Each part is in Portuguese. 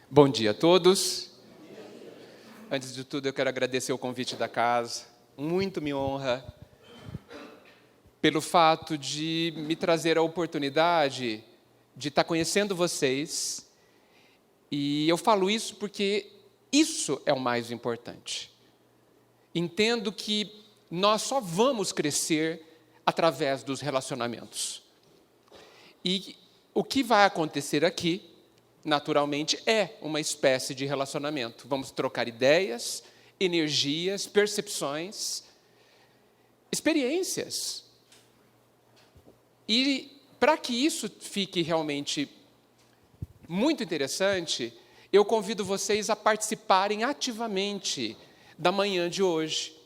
Bom dia a todos. Antes de tudo, eu quero agradecer o convite da casa. Muito me honra pelo fato de me trazer a oportunidade de estar conhecendo vocês. E eu falo isso porque isso é o mais importante. Entendo que nós só vamos crescer através dos relacionamentos. E o que vai acontecer aqui, naturalmente, é uma espécie de relacionamento. Vamos trocar ideias, energias, percepções, experiências. E para que isso fique realmente muito interessante, eu convido vocês a participarem ativamente da manhã de hoje.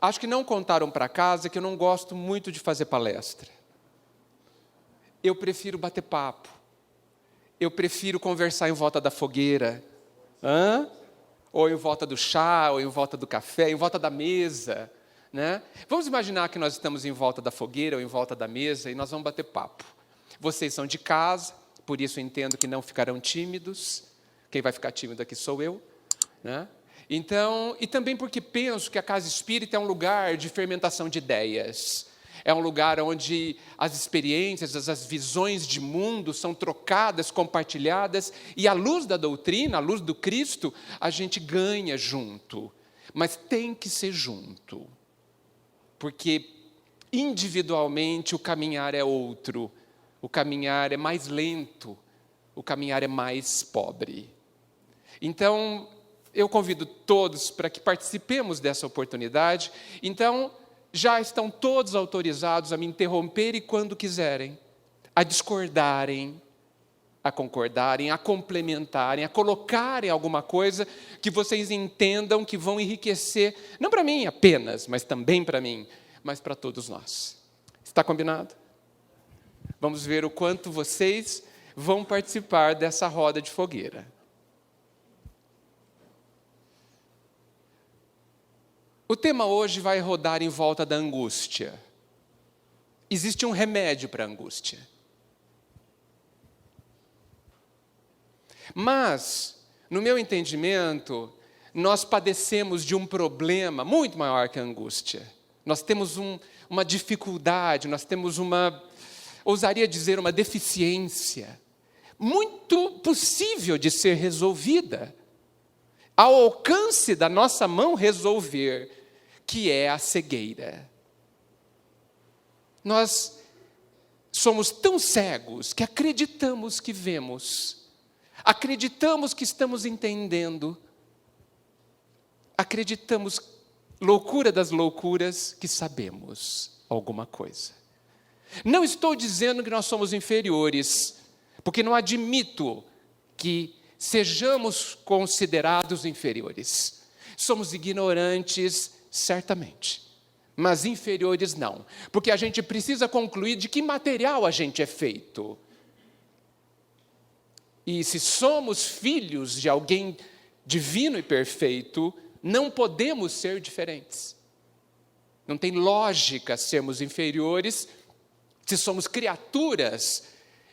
Acho que não contaram para casa que eu não gosto muito de fazer palestra. Eu prefiro bater papo. Eu prefiro conversar em volta da fogueira, ou em volta do chá, ou em volta do café, em volta da mesa, né? Vamos imaginar que nós estamos em volta da fogueira ou em volta da mesa e nós vamos bater papo. Vocês são de casa, por isso eu entendo que não ficarão tímidos. Quem vai ficar tímido aqui sou eu, né? Então, e também porque penso que a casa espírita é um lugar de fermentação de ideias. É um lugar onde as experiências, as visões de mundo são trocadas, compartilhadas, e à luz da doutrina, à luz do Cristo, a gente ganha junto. Mas tem que ser junto, porque individualmente o caminhar é outro, o caminhar é mais lento, o caminhar é mais pobre. Então, eu convido todos para que participemos dessa oportunidade. Então, já estão todos autorizados a me interromperem quando quiserem, a discordarem, a concordarem, a complementarem, a colocarem alguma coisa que vocês entendam que vão enriquecer, não para mim apenas, mas também para mim, mas para todos nós. Está combinado? Vamos ver o quanto vocês vão participar dessa roda de fogueira. O tema hoje vai rodar em volta da angústia. Existe um remédio para a angústia. Mas, no meu entendimento, nós padecemos de um problema muito maior que a angústia. Nós temos uma dificuldade, nós temos ousaria dizer, uma deficiência, muito possível de ser resolvida, ao alcance da nossa mão resolver, que é a cegueira. Nós somos tão cegos que acreditamos que vemos, acreditamos que estamos entendendo, acreditamos, loucura das loucuras, que sabemos alguma coisa. Não estou dizendo que nós somos inferiores, porque não admito que sejamos considerados inferiores. Somos ignorantes, certamente, mas inferiores não, porque a gente precisa concluir de que material a gente é feito. E se somos filhos de alguém divino e perfeito, não podemos ser diferentes. Não tem lógica sermos inferiores se somos criaturas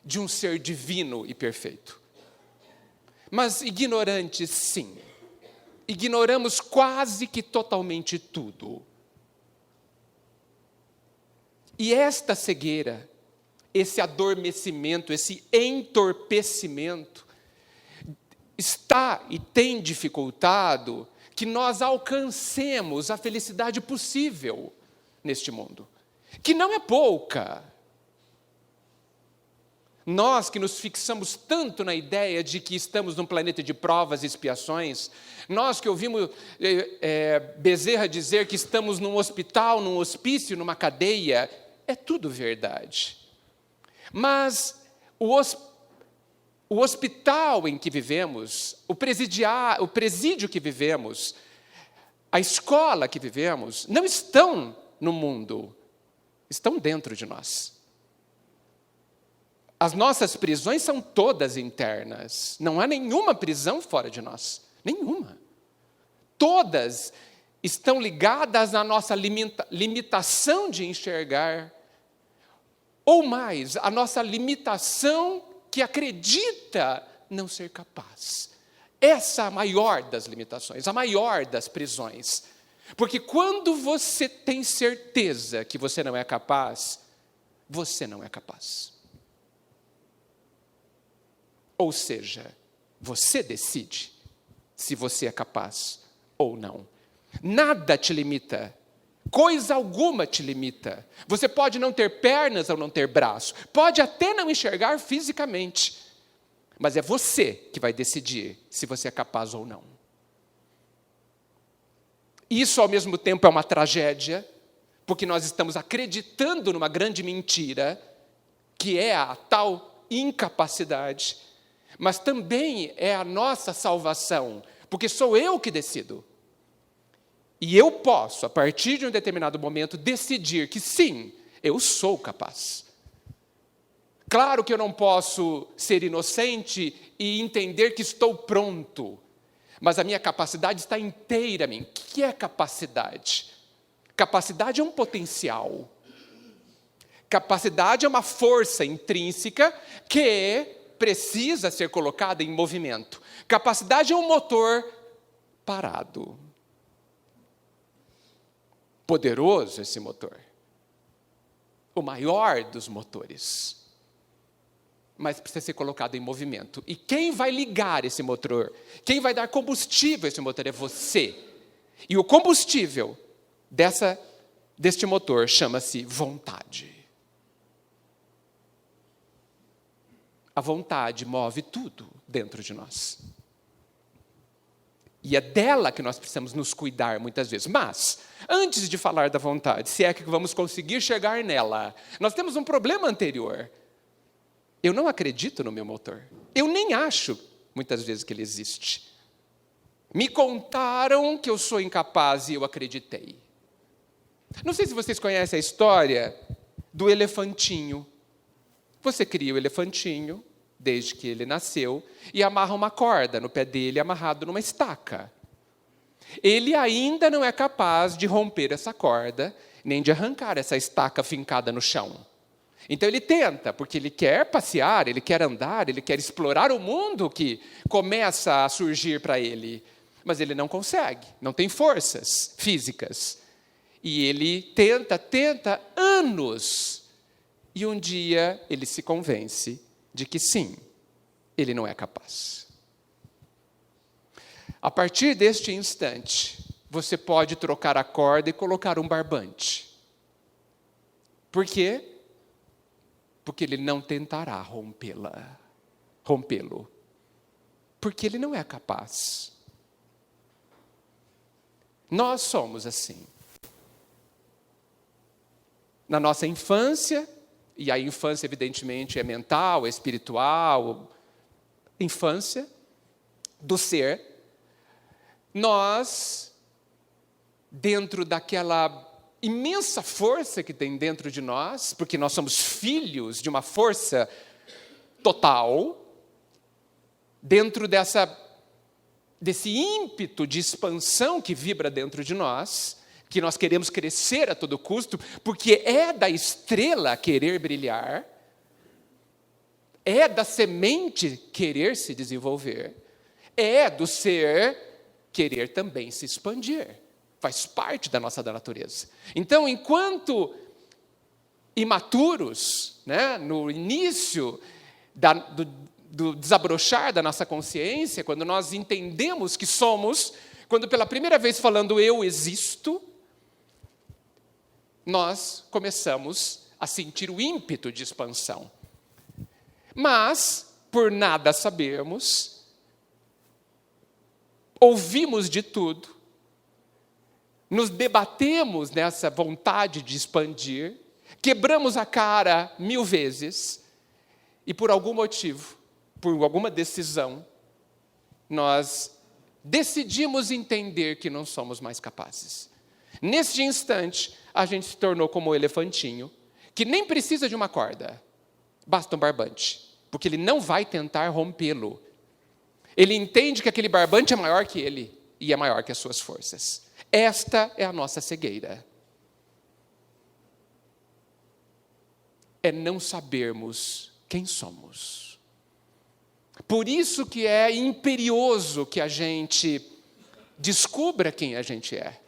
de um ser divino e perfeito. Mas ignorantes, sim. Ignoramos quase que totalmente tudo. E esta cegueira, esse adormecimento, esse entorpecimento, está e tem dificultado que nós alcancemos a felicidade possível neste mundo, que não é pouca. Nós que nos fixamos tanto na ideia de que estamos num planeta de provas e expiações, nós que ouvimos Bezerra dizer que estamos num hospital, num hospício, numa cadeia, é tudo verdade. Mas o hospital em que vivemos, o presídio que vivemos, a escola que vivemos, não estão no mundo, estão dentro de nós. As nossas prisões são todas internas. Não há nenhuma prisão fora de nós. Nenhuma. Todas estão ligadas à nossa limitação de enxergar. Ou mais, a nossa limitação que acredita não ser capaz. Essa é a maior das limitações, a maior das prisões. Porque quando você tem certeza que você não é capaz, você não é capaz. Ou seja, você decide se você é capaz ou não. Nada te limita. Coisa alguma te limita. Você pode não ter pernas ou não ter braço. Pode até não enxergar fisicamente. Mas é você que vai decidir se você é capaz ou não. Isso, ao mesmo tempo, é uma tragédia, porque nós estamos acreditando numa grande mentira, que é a tal incapacidade, mas também é a nossa salvação, porque sou eu que decido. E eu posso, a partir de um determinado momento, decidir que sim, eu sou capaz. Claro que eu não posso ser inocente e entender que estou pronto, mas a minha capacidade está inteira em mim. O que é capacidade? Capacidade é um potencial. Capacidade é uma força intrínseca que precisa ser colocada em movimento. Capacidade é um motor parado. Poderoso esse motor. O maior dos motores. Mas precisa ser colocado em movimento. E quem vai ligar esse motor? Quem vai dar combustível a esse motor é você. E o combustível deste motor chama-se vontade. A vontade move tudo dentro de nós. E é dela que nós precisamos nos cuidar muitas vezes. Mas, antes de falar da vontade, se é que vamos conseguir chegar nela, nós temos um problema anterior. Eu não acredito no meu motor. Eu nem acho, muitas vezes, que ele existe. Me contaram que eu sou incapaz e eu acreditei. Não sei se vocês conhecem a história do elefantinho. Você cria o elefantinho, desde que ele nasceu, e amarra uma corda no pé dele, amarrado numa estaca. Ele ainda não é capaz de romper essa corda, nem de arrancar essa estaca fincada no chão. Então ele tenta, porque ele quer passear, ele quer andar, ele quer explorar o mundo que começa a surgir para ele. Mas ele não consegue, não tem forças físicas. E ele tenta anos. E um dia ele se convence de que sim, ele não é capaz. A partir deste instante, você pode trocar a corda e colocar um barbante. Por quê? Porque ele não tentará rompê-lo. Porque ele não é capaz. Nós somos assim. Na nossa infância, e a infância evidentemente é mental, é espiritual, infância do ser, nós, dentro daquela imensa força que tem dentro de nós, porque nós somos filhos de uma força total, dentro desse ímpeto de expansão que vibra dentro de nós, que nós queremos crescer a todo custo, porque é da estrela querer brilhar, é da semente querer se desenvolver, é do ser querer também se expandir. Faz parte da nossa natureza. Então, enquanto imaturos, no início do desabrochar da nossa consciência, quando nós entendemos que somos, quando pela primeira vez falando eu existo, nós começamos a sentir o ímpeto de expansão. Mas, por nada sabermos, ouvimos de tudo, nos debatemos nessa vontade de expandir, quebramos a cara 1000 vezes, e por algum motivo, por alguma decisão, nós decidimos entender que não somos mais capazes. Neste instante, a gente se tornou como o elefantinho, que nem precisa de uma corda, basta um barbante, porque ele não vai tentar rompê-lo. Ele entende que aquele barbante é maior que ele, e é maior que as suas forças. Esta é a nossa cegueira. É não sabermos quem somos. Por isso que é imperioso que a gente descubra quem a gente é.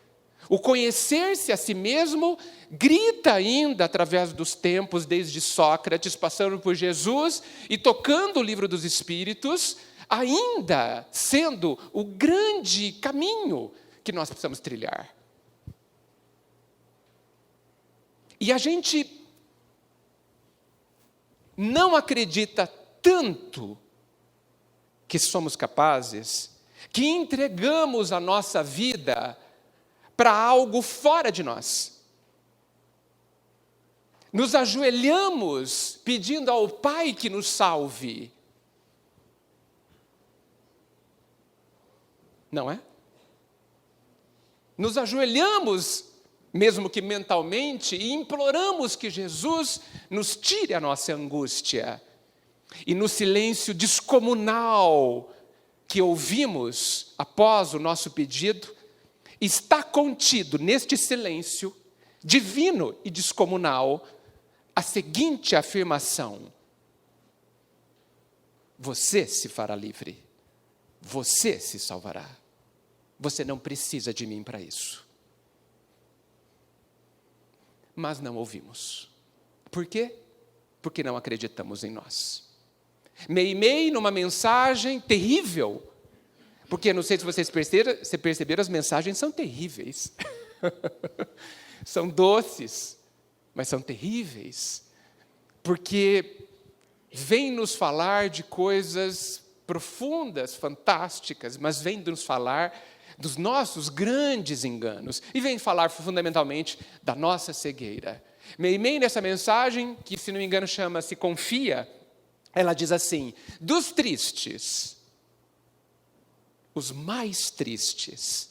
O conhecer-se a si mesmo grita ainda através dos tempos, desde Sócrates, passando por Jesus e tocando o livro dos Espíritos, ainda sendo o grande caminho que nós precisamos trilhar. E a gente não acredita tanto que somos capazes, que entregamos a nossa vida para algo fora de nós. Nos ajoelhamos pedindo ao Pai que nos salve. Não é? Nos ajoelhamos, mesmo que mentalmente, e imploramos que Jesus nos tire a nossa angústia. E no silêncio descomunal que ouvimos após o nosso pedido, está contido neste silêncio divino e descomunal a seguinte afirmação: você se fará livre, você se salvará, você não precisa de mim para isso. Mas não ouvimos. Por quê? Porque não acreditamos em nós. Meimei numa mensagem terrível, porque não sei se vocês perceberam, as mensagens são terríveis. São doces, mas são terríveis, porque vem nos falar de coisas profundas, fantásticas, mas vem nos falar dos nossos grandes enganos, e vem falar fundamentalmente da nossa cegueira. Meimei nessa mensagem, que se não me engano chama-se Confia, ela diz assim: dos tristes, os mais tristes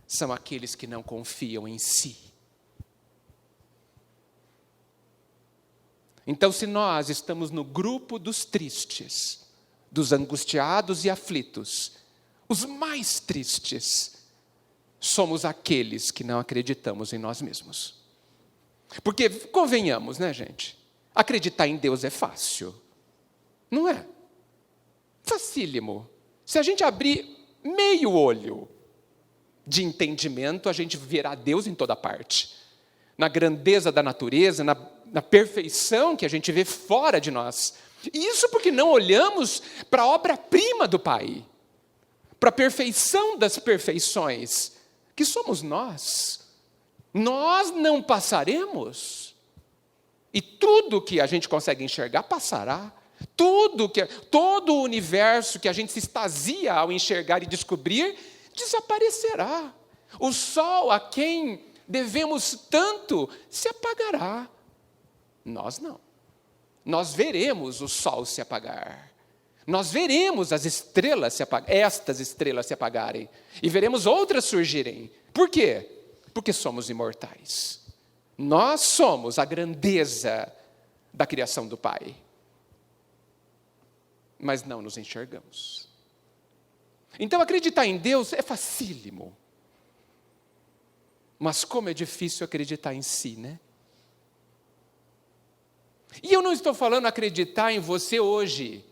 são aqueles que não confiam em si. Então, se nós estamos no grupo dos tristes, dos angustiados e aflitos, os mais tristes somos aqueles que não acreditamos em nós mesmos. Porque, convenhamos, né, gente? Acreditar em Deus é fácil. Não é? Facílimo. Se a gente abrir meio olho de entendimento, a gente verá Deus em toda parte. Na grandeza da natureza, na perfeição que a gente vê fora de nós. E isso porque não olhamos para a obra-prima do Pai, para a perfeição das perfeições, que somos nós. Nós não passaremos. E tudo que a gente consegue enxergar passará. Todo o universo que a gente se extasia ao enxergar e descobrir, desaparecerá. O sol a quem devemos tanto se apagará. Nós não. Nós veremos o sol se apagar. Nós veremos as estrelas se apagarem, estas estrelas se apagarem, e veremos outras surgirem. Por quê? Porque somos imortais. Nós somos a grandeza da criação do Pai. Mas não nos enxergamos. Então, acreditar em Deus é facílimo. Mas como é difícil acreditar em si, né? E eu não estou falando acreditar em você hoje.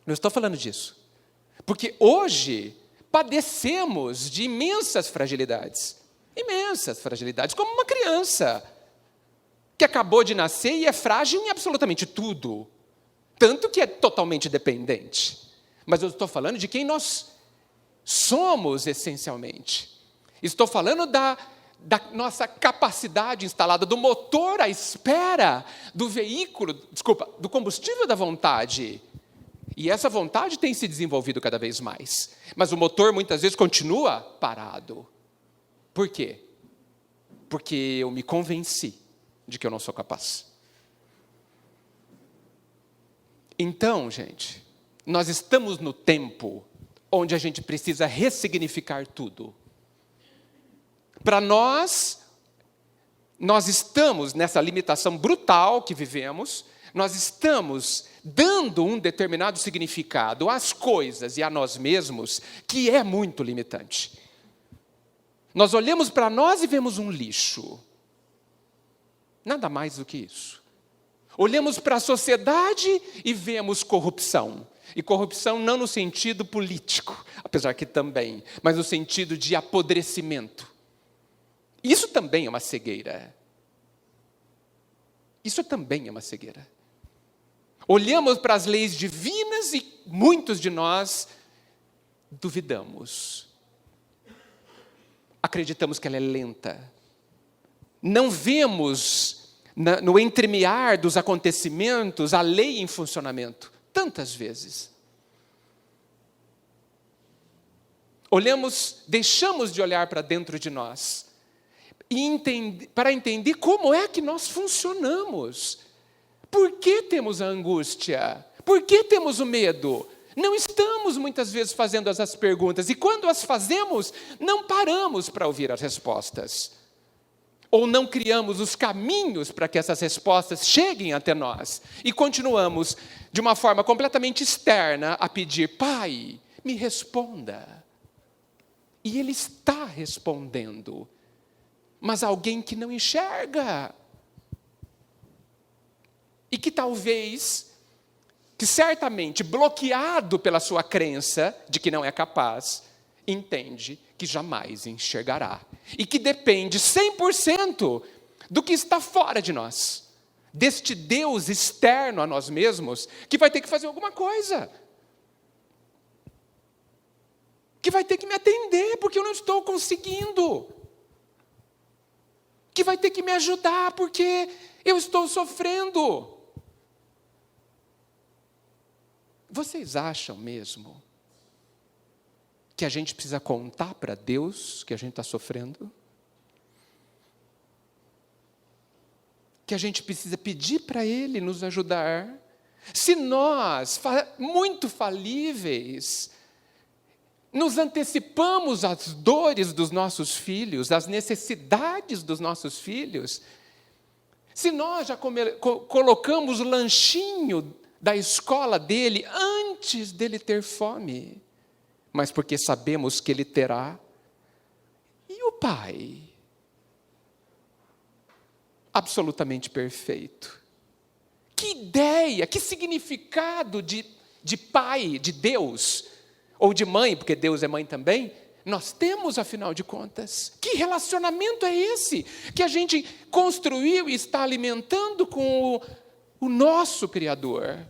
Não estou falando disso. Porque hoje padecemos de imensas fragilidades. Imensas fragilidades, como uma criança que acabou de nascer e é frágil em absolutamente tudo. Tanto que é totalmente dependente. Mas eu estou falando de quem nós somos essencialmente. Estou falando da nossa capacidade instalada, do motor à espera do veículo, do combustível da vontade. E essa vontade tem se desenvolvido cada vez mais. Mas o motor muitas vezes continua parado. Por quê? Porque eu me convenci de que eu não sou capaz. Então, gente, nós estamos no tempo onde a gente precisa ressignificar tudo. Para nós estamos nessa limitação brutal que vivemos, nós estamos dando um determinado significado às coisas e a nós mesmos que é muito limitante. Nós olhamos para nós e vemos um lixo. Nada mais do que isso. Olhamos para a sociedade e vemos corrupção. E corrupção não no sentido político, apesar que também, mas no sentido de apodrecimento. Isso também é uma cegueira. Isso também é uma cegueira. Olhamos para as leis divinas e muitos de nós duvidamos. Acreditamos que ela é lenta. Não vemos no entremear dos acontecimentos a lei em funcionamento. Tantas vezes. Deixamos de olhar para dentro de nós para entender como é que nós funcionamos. Por que temos a angústia? Por que temos o medo? Não estamos muitas vezes fazendo essas perguntas, e quando as fazemos, não paramos para ouvir as respostas. Ou não criamos os caminhos para que essas respostas cheguem até nós. E continuamos, de uma forma completamente externa, a pedir: Pai, me responda. E Ele está respondendo. Mas alguém que não enxerga. E que certamente, bloqueado pela sua crença de que não é capaz, entende que jamais enxergará. E que depende 100% do que está fora de nós. Deste Deus externo a nós mesmos, que vai ter que fazer alguma coisa. Que vai ter que me atender, porque eu não estou conseguindo. Que vai ter que me ajudar, porque eu estou sofrendo. Vocês acham mesmo que a gente precisa contar para Deus que a gente está sofrendo? Que a gente precisa pedir para Ele nos ajudar? Se nós, muito falíveis, nos antecipamos às dores dos nossos filhos, às necessidades dos nossos filhos, se nós já colocamos o lanchinho da escola dele antes dele ter fome, mas porque sabemos que ele terá. E o pai? Absolutamente perfeito. Que ideia, que significado de pai, de Deus, ou de mãe, porque Deus é mãe também, nós temos, afinal de contas. Que relacionamento é esse que a gente construiu e está alimentando com o nosso Criador?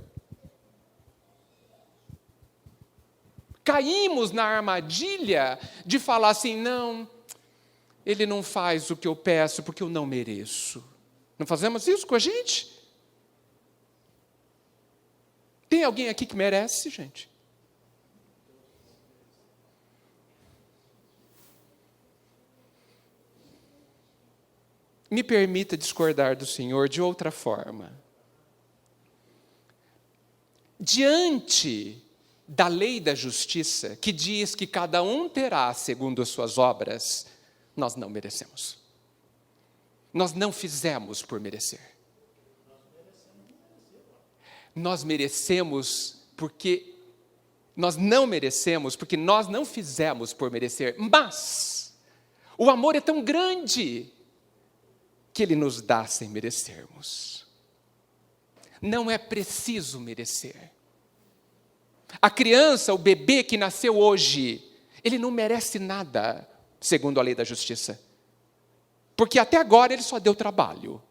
Caímos na armadilha de falar assim: não, Ele não faz o que eu peço porque eu não mereço. Não fazemos isso com a gente? Tem alguém aqui que merece, gente? Me permita discordar do Senhor de outra forma. Diante da lei da justiça, que diz que cada um terá segundo as suas obras, nós não merecemos. Nós não fizemos por merecer. Nós merecemos porque nós não merecemos, porque nós não fizemos por merecer. Mas o amor é tão grande que Ele nos dá sem merecermos. Não é preciso merecer. A criança, o bebê que nasceu hoje, ele não merece nada, segundo a lei da justiça. Porque até agora ele só deu trabalho.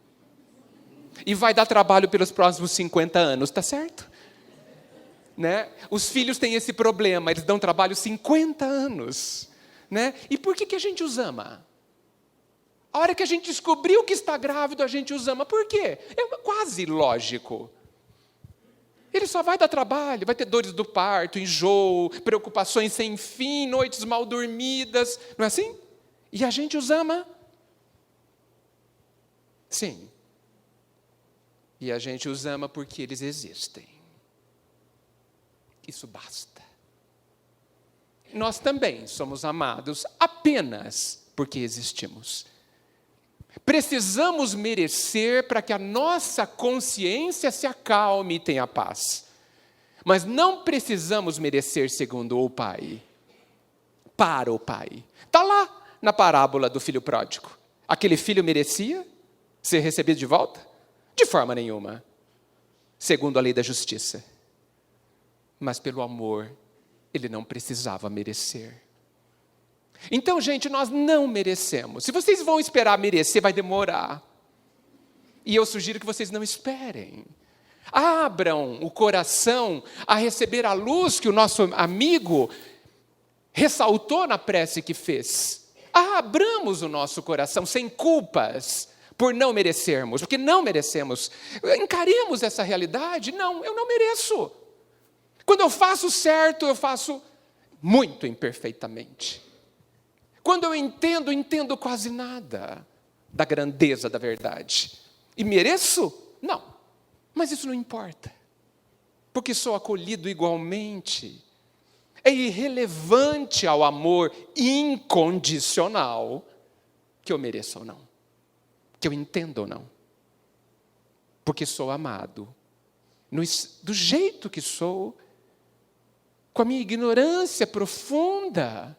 E vai dar trabalho pelos próximos 50 anos, está certo? Né? Os filhos têm esse problema, eles dão trabalho 50 anos. Né? E por que a gente os ama? A hora que a gente descobriu que está grávido, a gente os ama. Por quê? É quase lógico. Ele só vai dar trabalho, vai ter dores do parto, enjoo, preocupações sem fim, noites mal dormidas. Não é assim? E a gente os ama? Sim. E a gente os ama porque eles existem. Isso basta. Nós também somos amados apenas porque existimos. Precisamos merecer para que a nossa consciência se acalme e tenha paz. Mas não precisamos merecer segundo o Pai. Para o Pai. Está lá na parábola do filho pródigo. Aquele filho merecia ser recebido de volta? De forma nenhuma. segundo a lei da justiça. Mas pelo amor, ele não precisava merecer. Então, gente, nós não merecemos. Se vocês vão esperar merecer, vai demorar. E eu sugiro que vocês não esperem. Abram o coração a receber a luz que o nosso amigo ressaltou na prece que fez. Abramos o nosso coração sem culpas por não merecermos, porque não merecemos. Encaremos essa realidade. Não, eu não mereço. Quando eu faço certo, eu faço muito imperfeitamente. Quando eu entendo quase nada da grandeza da verdade. E mereço? Não. Mas isso não importa. Porque sou acolhido igualmente. É irrelevante ao amor incondicional que eu mereça ou não. Que eu entenda ou não. Porque sou amado. Do jeito que sou, com a minha ignorância profunda,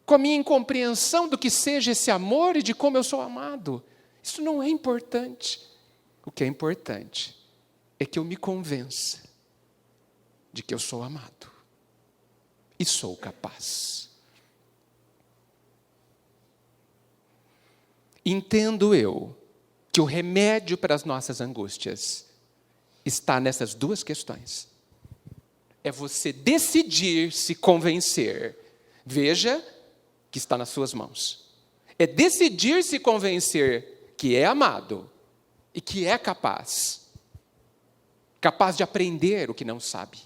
com a minha incompreensão do que seja esse amor e de como eu sou amado. Isso não é importante. O que é importante é que eu me convença de que eu sou amado e sou capaz. Entendo eu que o remédio para as nossas angústias está nessas duas questões. É você decidir se convencer. Veja que está nas suas mãos. É decidir se convencer que é amado e que é capaz. Capaz de aprender o que não sabe.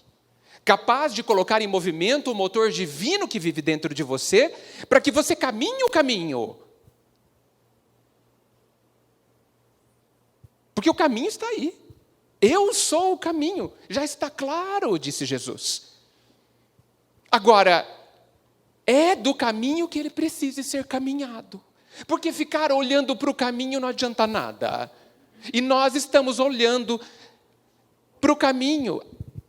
Capaz de colocar em movimento o motor divino que vive dentro de você, para que você caminhe o caminho. Porque o caminho está aí. Eu sou o caminho. Já está claro, disse Jesus. Agora, é do caminho que ele precisa ser caminhado. Porque ficar olhando para o caminho não adianta nada. E nós estamos olhando para o caminho.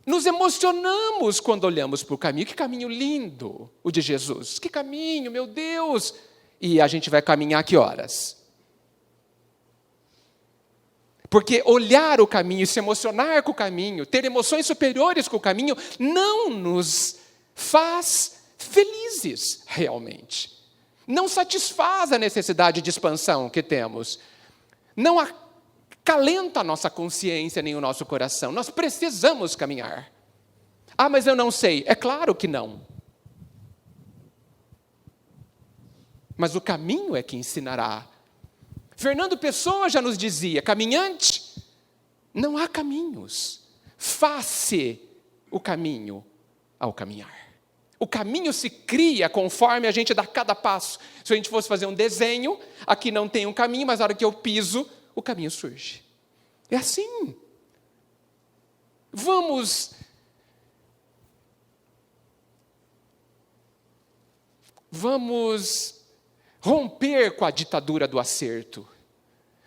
Nos emocionamos quando olhamos para o caminho. Que caminho lindo, o de Jesus. Que caminho, meu Deus. E a gente vai caminhar a que horas? Porque olhar o caminho, se emocionar com o caminho, ter emoções superiores com o caminho, não nos faz felizes realmente. Não satisfaz a necessidade de expansão que temos. Não acalenta a nossa consciência nem o nosso coração. Nós precisamos caminhar. Ah, mas eu não sei. É claro que não. Mas o caminho é que ensinará. Fernando Pessoa já nos dizia, caminhante, não há caminhos. Faça o caminho ao caminhar. O caminho se cria conforme a gente dá cada passo. Se a gente fosse fazer um desenho, aqui não tem um caminho, mas na hora que eu piso, o caminho surge. É assim. Vamos romper com a ditadura do acerto.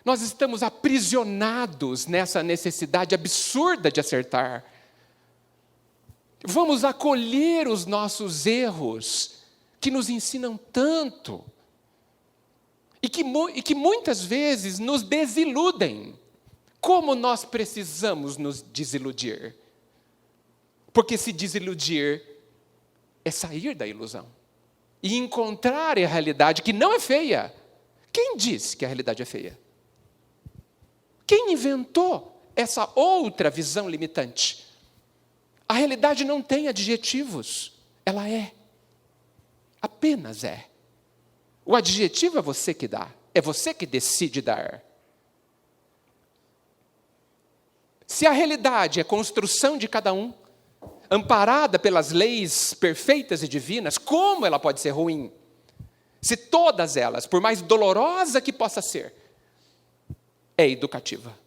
Nós estamos aprisionados nessa necessidade absurda de acertar. Vamos acolher os nossos erros, que nos ensinam tanto, e que muitas vezes nos desiludem. Como nós precisamos nos desiludir? Porque se desiludir é sair da ilusão e encontrar a realidade que não é feia. Quem disse que a realidade é feia? Quem inventou essa outra visão limitante? A realidade não tem adjetivos, ela é. Apenas é. O adjetivo é você que dá, é você que decide dar. Se a realidade é construção de cada um, amparada pelas leis perfeitas e divinas, como ela pode ser ruim? Se todas elas, por mais dolorosa que possa ser, é educativa.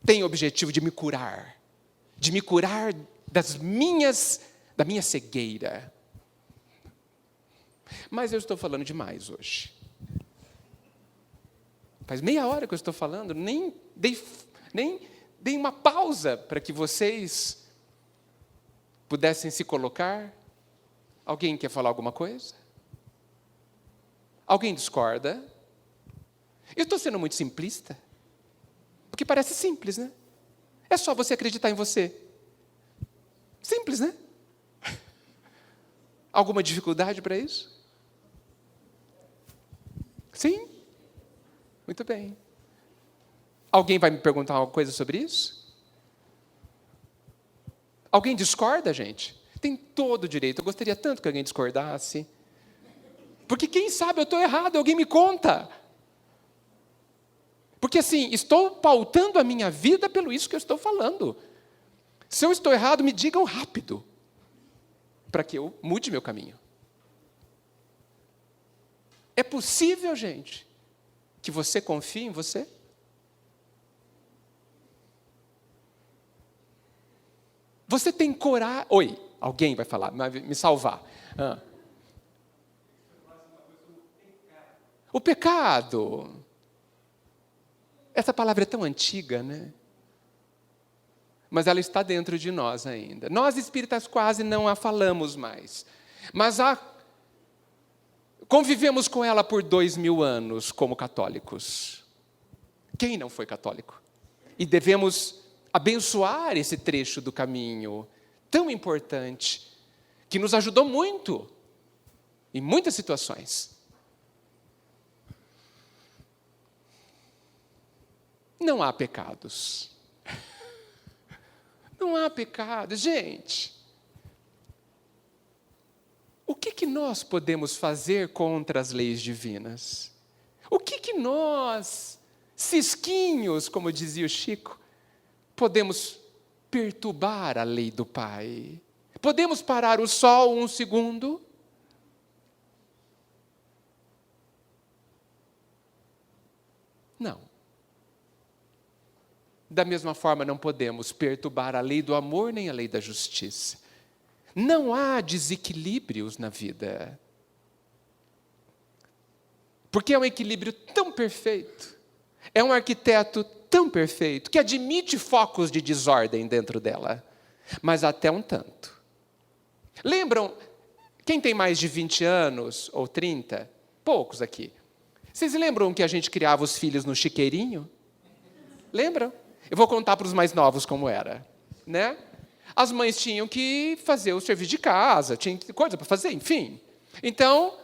Tem o objetivo de me curar da minha cegueira. Mas eu estou falando demais hoje. Faz meia hora que eu estou falando, nem dei uma pausa para que vocês pudessem se colocar. Alguém quer falar alguma coisa? Alguém discorda? Eu estou sendo muito simplista? Porque parece simples, né? É só você acreditar em você. Simples, né? Alguma dificuldade para isso? Sim? Muito bem. Alguém vai me perguntar alguma coisa sobre isso? Alguém discorda, gente? Tem todo o direito. Eu gostaria tanto que alguém discordasse. Porque quem sabe eu estou errado, alguém me conta. Porque assim, estou pautando a minha vida pelo isso que eu estou falando. Se eu estou errado, me digam rápido, para que eu mude meu caminho. É possível, gente, que você confie em você? Você tem coragem... Oi, alguém vai falar, me salvar. O pecado. Essa palavra é tão antiga, né? Mas ela está dentro de nós ainda. Nós espíritas quase não a falamos mais. Mas convivemos com ela por 2000 anos como católicos. Quem não foi católico? E devemos abençoar esse trecho do caminho tão importante, que nos ajudou muito em muitas situações. Não há pecados. Não há pecado. Gente, o que nós podemos fazer contra as leis divinas? O que nós, cisquinhos, como dizia o Chico, podemos perturbar a lei do Pai? Podemos parar o sol 1 segundo? Não. Da mesma forma, não podemos perturbar a lei do amor nem a lei da justiça. Não há desequilíbrios na vida. Porque é um equilíbrio tão perfeito, é um arquiteto tão perfeito, que admite focos de desordem dentro dela, mas até um tanto. Lembram, quem tem mais de 20 anos, ou 30, poucos aqui, vocês lembram que a gente criava os filhos no chiqueirinho? Lembram? Eu vou contar para os mais novos como era, né? As mães tinham que fazer o serviço de casa, tinha coisa para fazer, enfim. Então,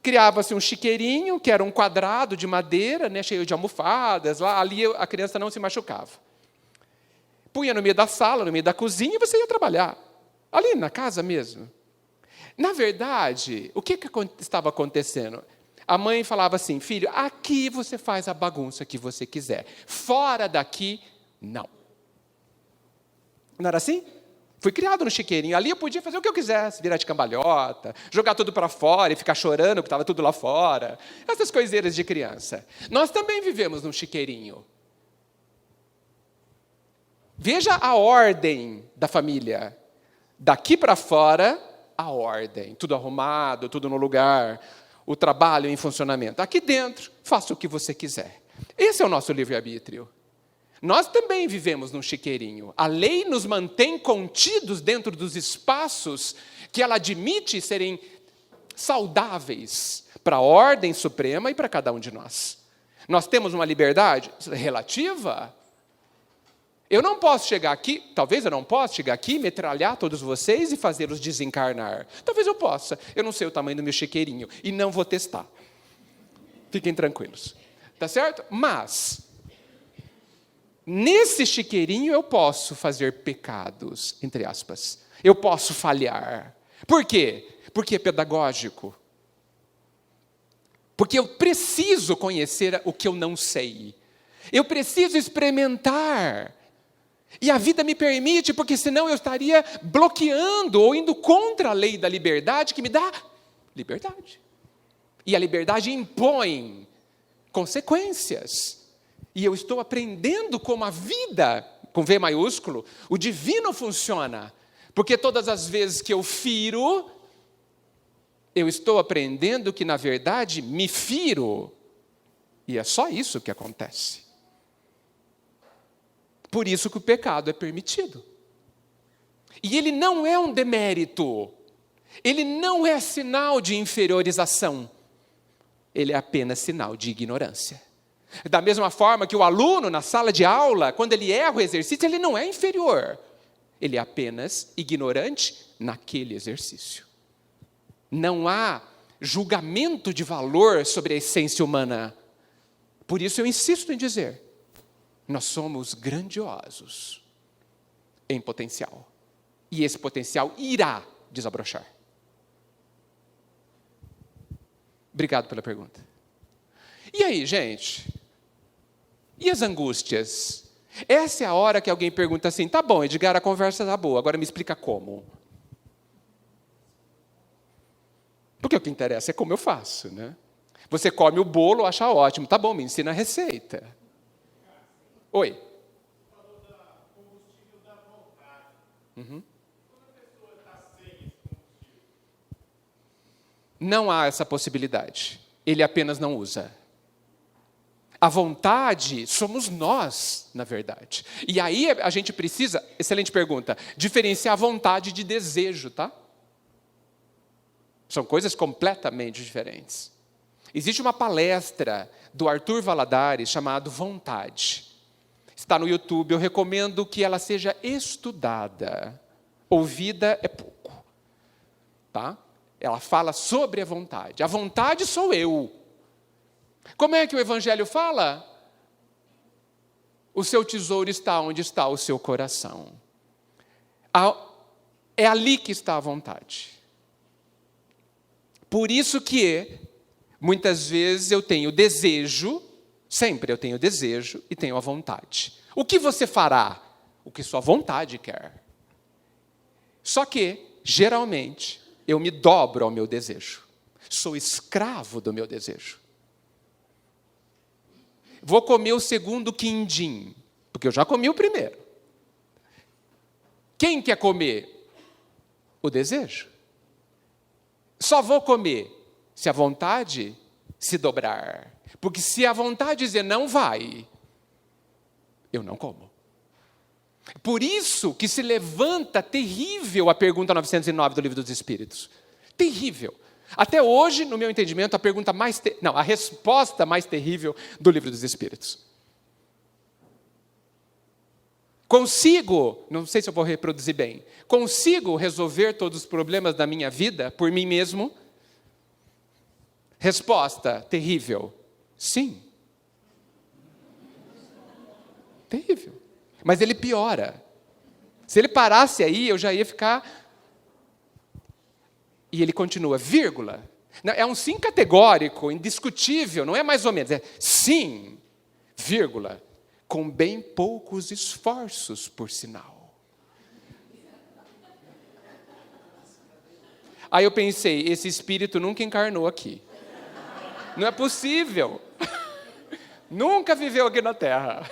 criava-se um chiqueirinho, que era um quadrado de madeira, né, cheio de almofadas, lá, ali a criança não se machucava. Punha no meio da sala, no meio da cozinha, e você ia trabalhar. Ali na casa mesmo. Na verdade, o que estava acontecendo? A mãe falava assim, filho, aqui você faz a bagunça que você quiser. Fora daqui, não. Não era assim? Fui criado no chiqueirinho. Ali eu podia fazer o que eu quisesse, virar de cambalhota, jogar tudo para fora e ficar chorando porque estava tudo lá fora. Essas coiseiras de criança. Nós também vivemos num chiqueirinho. Veja a ordem da família. Daqui para fora, a ordem. Tudo arrumado, tudo no lugar. O trabalho em funcionamento. Aqui dentro, faça o que você quiser. Esse é o nosso livre-arbítrio. Nós também vivemos num chiqueirinho. A lei nos mantém contidos dentro dos espaços que ela admite serem saudáveis para a ordem suprema e para cada um de nós. Nós temos uma liberdade relativa. Eu não posso chegar aqui, talvez eu não possa chegar aqui, metralhar todos vocês e fazê-los desencarnar. Talvez eu possa. Eu não sei o tamanho do meu chiqueirinho e não vou testar. Fiquem tranquilos. Tá certo? Mas nesse chiqueirinho eu posso fazer pecados, entre aspas. Eu posso falhar. Por quê? Porque é pedagógico. Porque eu preciso conhecer o que eu não sei. Eu preciso experimentar. E a vida me permite, porque senão eu estaria bloqueando ou indo contra a lei da liberdade que me dá liberdade. E a liberdade impõe consequências. E eu estou aprendendo como a vida, com V maiúsculo, o divino funciona. Porque todas as vezes que eu firo, eu estou aprendendo que, na verdade, me firo. E é só isso que acontece. Por isso que o pecado é permitido. E ele não é um demérito. Ele não é sinal de inferiorização. Ele é apenas sinal de ignorância. Da mesma forma que o aluno, na sala de aula, quando ele erra o exercício, ele não é inferior. Ele é apenas ignorante naquele exercício. Não há julgamento de valor sobre a essência humana. Por isso eu insisto em dizer, nós somos grandiosos em potencial. E esse potencial irá desabrochar. Obrigado pela pergunta. E aí, gente? E as angústias? Essa é a hora que alguém pergunta assim, tá bom, Edgar, a conversa tá boa, agora me explica como. Porque o que interessa é como eu faço, né? Você come o bolo, acha ótimo, tá bom, me ensina a receita. Oi. Você falou da combustível da vontade. Uhum. Quando a pessoa está sem esse combustível? Não há essa possibilidade. Ele apenas não usa. A vontade somos nós, na verdade. E aí a gente precisa, excelente pergunta, diferenciar vontade de desejo, tá? São coisas completamente diferentes. Existe uma palestra do Arthur Valadares chamada Vontade. Está no YouTube, eu recomendo que ela seja estudada. Ouvida é pouco. Tá? Ela fala sobre a vontade. A vontade sou eu. Como é que o Evangelho fala? O seu tesouro está onde está o seu coração. É ali que está a vontade. Por isso que, muitas vezes, eu tenho desejo, sempre eu tenho desejo e tenho a vontade. O que você fará? O que sua vontade quer. Só que, geralmente, eu me dobro ao meu desejo. Sou escravo do meu desejo. Vou comer o segundo quindim, porque eu já comi o primeiro. Quem quer comer? O desejo. Só vou comer se a vontade se dobrar. Porque se a vontade dizer não vai, eu não como. Por isso que se levanta terrível a pergunta 909 do Livro dos Espíritos. Terrível. Até hoje, no meu entendimento, a resposta mais terrível do Livro dos Espíritos. Consigo, não sei se eu vou reproduzir bem, consigo resolver todos os problemas da minha vida por mim mesmo? Resposta terrível. Sim. Terrível. Mas ele piora. Se ele parasse aí, eu já ia ficar... E ele continua, vírgula. É um sim categórico, indiscutível, não é mais ou menos. É sim, vírgula, com bem poucos esforços, por sinal. Aí eu pensei, esse espírito nunca encarnou aqui. Não é possível. Nunca viveu aqui na Terra.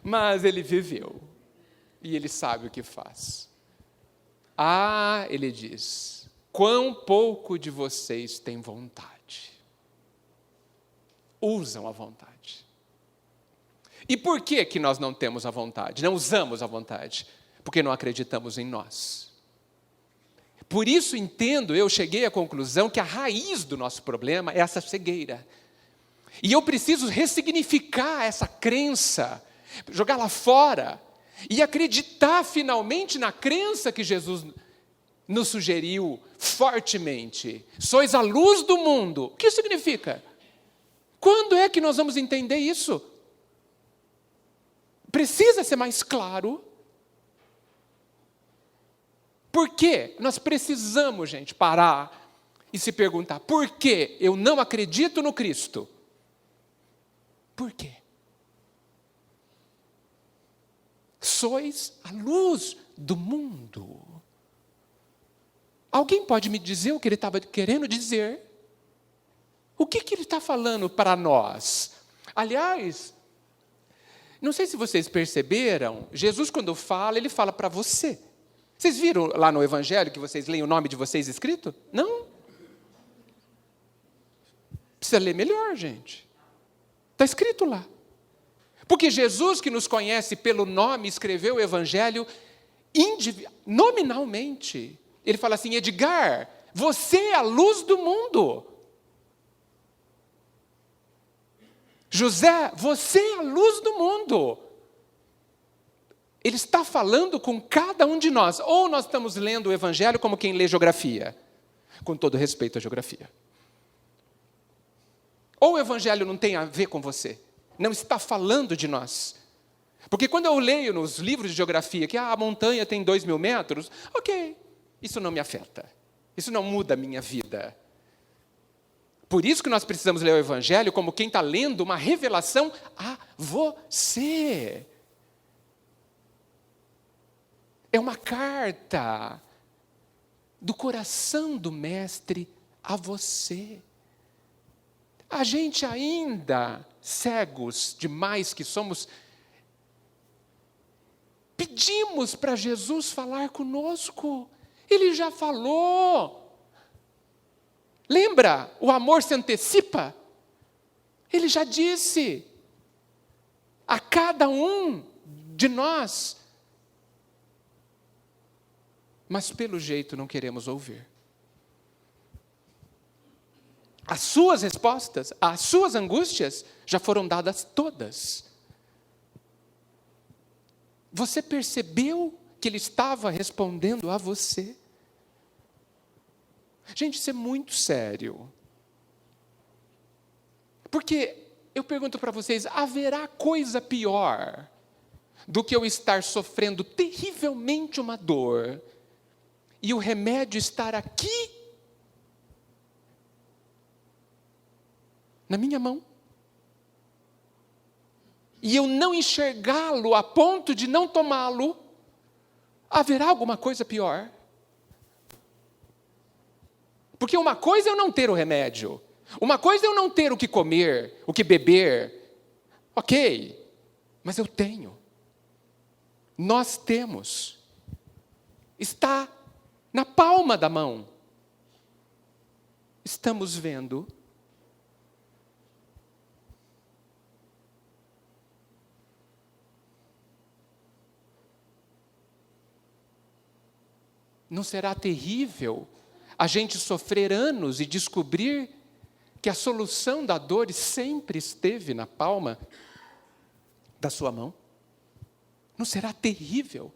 Mas ele viveu. E ele sabe o que faz. Ah, ele diz, quão pouco de vocês têm vontade. Usam a vontade. E por que nós não temos a vontade? Não usamos a vontade? Porque não acreditamos em nós. Por isso eu cheguei à conclusão que a raiz do nosso problema é essa cegueira. E eu preciso ressignificar essa crença, jogá-la fora, e acreditar finalmente na crença que Jesus nos sugeriu fortemente. Sois a luz do mundo. O que isso significa? Quando é que nós vamos entender isso? Precisa ser mais claro. Por quê? Nós precisamos, gente, parar e se perguntar, por que eu não acredito no Cristo? Por quê? Sois a luz do mundo. Alguém pode me dizer o que ele estava querendo dizer? O que ele está falando para nós? Aliás, não sei se vocês perceberam, Jesus quando fala, ele fala para você. Vocês viram lá no Evangelho que vocês leem o nome de vocês escrito? Não? Precisa ler melhor, gente. Está escrito lá. Porque Jesus, que nos conhece pelo nome, escreveu o Evangelho nominalmente. Ele fala assim, Edgar, você é a luz do mundo. José, você é a luz do mundo. Ele está falando com cada um de nós. Ou nós estamos lendo o Evangelho como quem lê geografia, com todo respeito à geografia. Ou o Evangelho não tem a ver com você, não está falando de nós. Porque quando eu leio nos livros de geografia que a montanha tem 2.000 metros, ok, isso não me afeta, isso não muda a minha vida. Por isso que nós precisamos ler o Evangelho como quem está lendo uma revelação a você. É uma carta do coração do Mestre a você. A gente ainda, cegos demais que somos, pedimos para Jesus falar conosco. Ele já falou. Lembra? O amor se antecipa. Ele já disse a cada um de nós. Mas pelo jeito não queremos ouvir. As suas respostas, as suas angústias já foram dadas todas. Você percebeu que ele estava respondendo a você? Gente, isso é muito sério. Porque eu pergunto para vocês, haverá coisa pior do que eu estar sofrendo terrivelmente uma dor e o remédio estar aqui na minha mão? E eu não enxergá-lo a ponto de não tomá-lo? Haverá alguma coisa pior? Porque uma coisa é eu não ter o remédio, uma coisa é eu não ter o que comer, o que beber, ok, mas eu tenho, nós temos, está na palma da mão, estamos vendo. Não será terrível a gente sofrer anos e descobrir que a solução da dor sempre esteve na palma da sua mão? Não será terrível?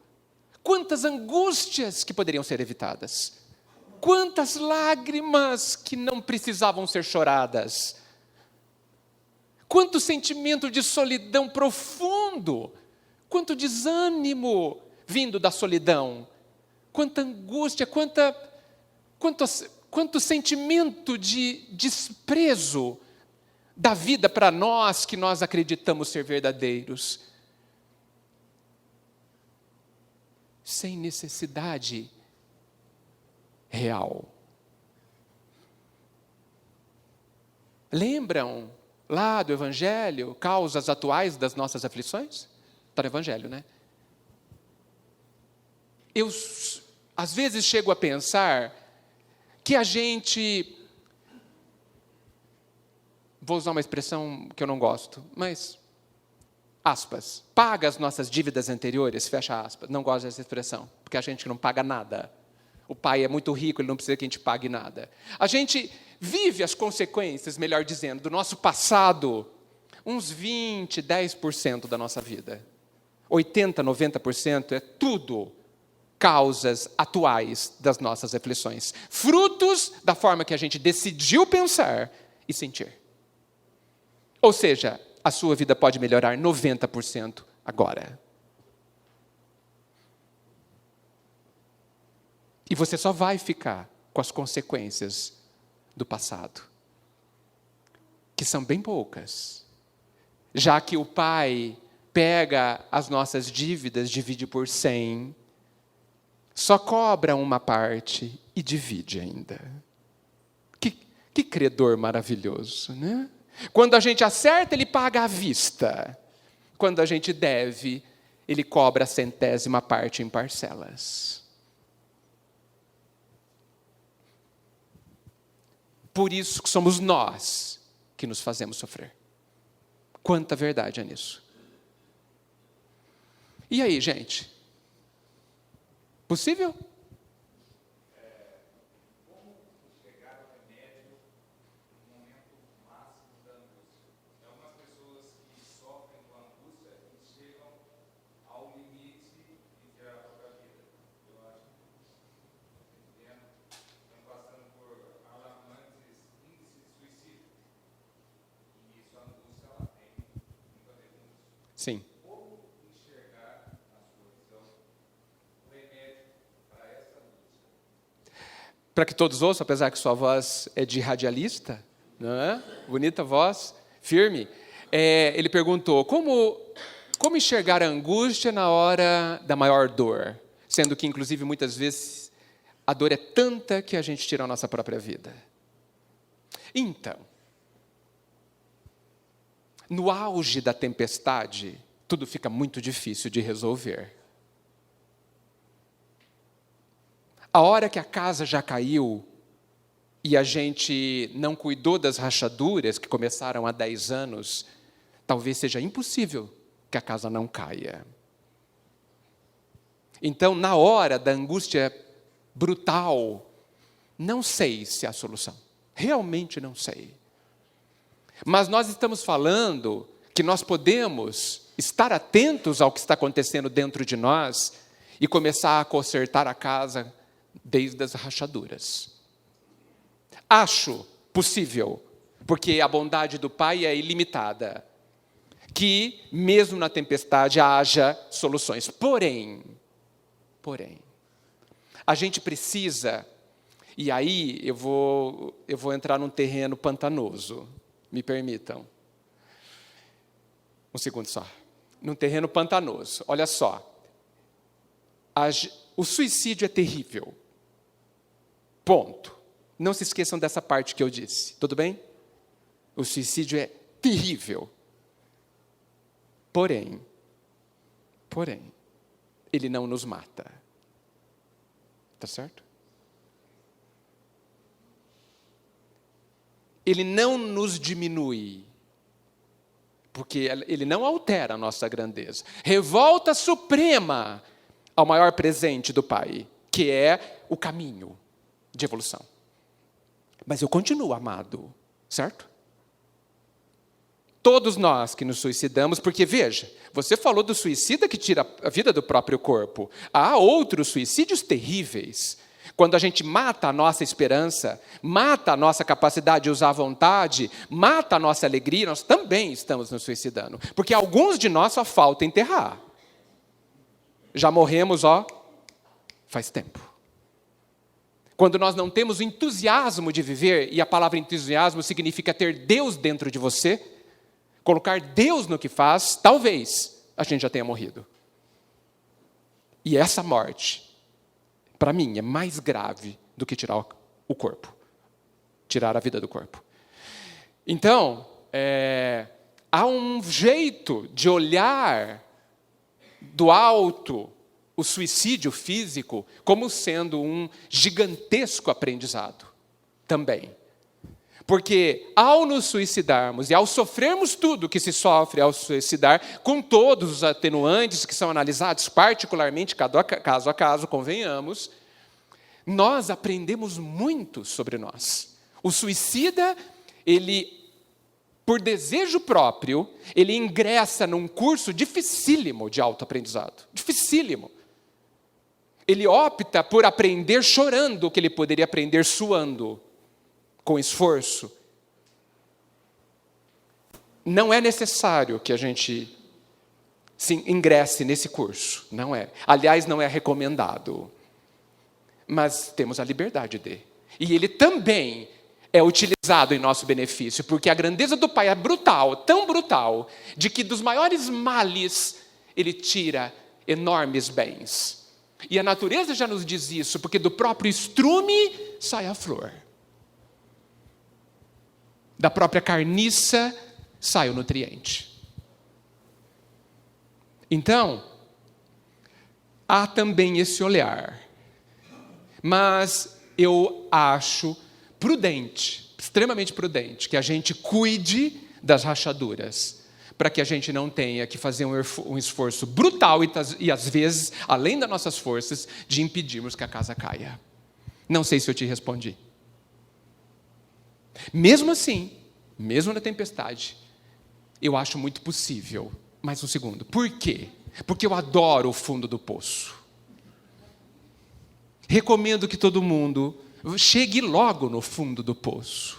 Quantas angústias que poderiam ser evitadas? Quantas lágrimas que não precisavam ser choradas? Quanto sentimento de solidão profundo? Quanto desânimo vindo da solidão? Quanta angústia, quanto sentimento de desprezo da vida para nós que nós acreditamos ser verdadeiros. Sem necessidade real. Lembram lá do Evangelho, causas atuais das nossas aflições? Está no Evangelho, né? Eu, às vezes, chego a pensar que a gente, vou usar uma expressão que eu não gosto, mas, aspas, paga as nossas dívidas anteriores, fecha aspas, não gosto dessa expressão, porque a gente não paga nada. O pai é muito rico, ele não precisa que a gente pague nada. A gente vive as consequências, melhor dizendo, do nosso passado, uns 20, 10% da nossa vida. 80, 90% é tudo causas atuais das nossas aflições. Frutos da forma que a gente decidiu pensar e sentir. Ou seja, a sua vida pode melhorar 90% agora. E você só vai ficar com as consequências do passado, que são bem poucas. Já que o pai pega as nossas dívidas, divide por 100, só cobra uma parte e divide ainda. Que credor maravilhoso, né? Quando a gente acerta, ele paga à vista. Quando a gente deve, ele cobra a 100ª parte em parcelas. Por isso que somos nós que nos fazemos sofrer. Quanta verdade é nisso. E aí, gente? Possível? Como chegar ao remédio no momento máximo da angústia? Algumas pessoas para que todos ouçam, apesar que sua voz é de radialista, não é? Bonita voz, firme. Ele perguntou, como enxergar a angústia na hora da maior dor? Sendo que, inclusive, muitas vezes, a dor é tanta que a gente tira a nossa própria vida. Então, no auge da tempestade, tudo fica muito difícil de resolver. A hora que a casa já caiu e a gente não cuidou das rachaduras que começaram há 10 anos, talvez seja impossível que a casa não caia. Então, na hora da angústia brutal, não sei se é a solução. Realmente não sei. Mas nós estamos falando que nós podemos estar atentos ao que está acontecendo dentro de nós e começar a consertar a casa desde as rachaduras. Acho possível, porque a bondade do Pai é ilimitada, que mesmo na tempestade haja soluções. Porém, a gente precisa, e aí eu vou entrar num terreno pantanoso, me permitam. Um segundo só. Num terreno pantanoso, olha só. O suicídio é terrível. Ponto. Não se esqueçam dessa parte que eu disse, tudo bem? O suicídio é terrível. Porém, ele não nos mata. Tá certo? Ele não nos diminui, porque ele não altera a nossa grandeza. Revolta suprema ao maior presente do Pai, que é o caminho de evolução. Mas eu continuo amado, certo? Todos nós que nos suicidamos, porque veja, você falou do suicida que tira a vida do próprio corpo. Há outros suicídios terríveis. Quando a gente mata a nossa esperança, mata a nossa capacidade de usar a vontade, mata a nossa alegria, nós também estamos nos suicidando. Porque alguns de nós só falta enterrar. Já morremos, faz tempo. Quando nós não temos o entusiasmo de viver, e a palavra entusiasmo significa ter Deus dentro de você, colocar Deus no que faz, talvez a gente já tenha morrido. E essa morte, para mim, é mais grave do que tirar o corpo. Tirar a vida do corpo. Então, há um jeito de olhar do alto o suicídio físico como sendo um gigantesco aprendizado também. Porque ao nos suicidarmos e ao sofrermos tudo que se sofre ao suicidar, com todos os atenuantes que são analisados particularmente caso a caso, convenhamos, nós aprendemos muito sobre nós. O suicida, ele, por desejo próprio, ele ingressa num curso dificílimo de autoaprendizado. Dificílimo. Ele opta por aprender chorando o que ele poderia aprender suando, com esforço. Não é necessário que a gente ingresse nesse curso, não é. Aliás, não é recomendado. Mas temos a liberdade de. E ele também é utilizado em nosso benefício, porque a grandeza do Pai é brutal, tão brutal, de que dos maiores males ele tira enormes bens. E a natureza já nos diz isso, porque do próprio estrume sai a flor. Da própria carniça sai o nutriente. Então, há também esse olhar. Mas eu acho prudente, extremamente prudente, que a gente cuide das rachaduras, para que a gente não tenha que fazer um esforço brutal e às vezes, além das nossas forças, de impedirmos que a casa caia. Não sei se eu te respondi. Mesmo assim, mesmo na tempestade, eu acho muito possível. Mais um segundo. Por quê? Porque eu adoro o fundo do poço. Recomendo que todo mundo chegue logo no fundo do poço.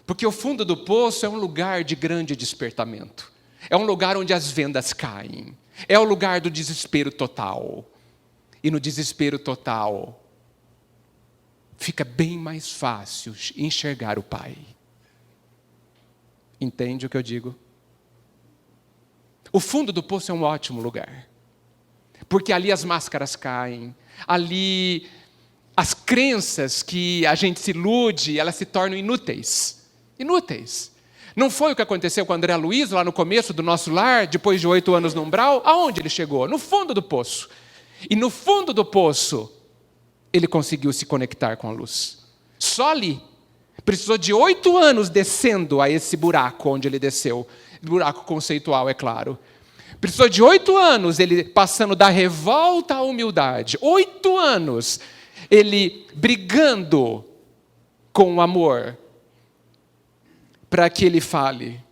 Porque o fundo do poço é um lugar de grande despertamento. É um lugar onde as vendas caem. É o lugar do desespero total. E no desespero total, fica bem mais fácil enxergar o Pai. Entende o que eu digo? O fundo do poço é um ótimo lugar, porque ali as máscaras caem, ali as crenças que a gente se ilude, elas se tornam inúteis. Inúteis. Não foi o que aconteceu com o André Luiz, lá no começo do nosso lar, depois de 8 anos no umbral? Aonde ele chegou? No fundo do poço. E no fundo do poço, ele conseguiu se conectar com a luz. Só ali. Precisou de 8 anos descendo a esse buraco onde ele desceu. Buraco conceitual, é claro. Precisou de 8 anos ele passando da revolta à humildade. 8 anos ele brigando com o amor. Para que ele fale,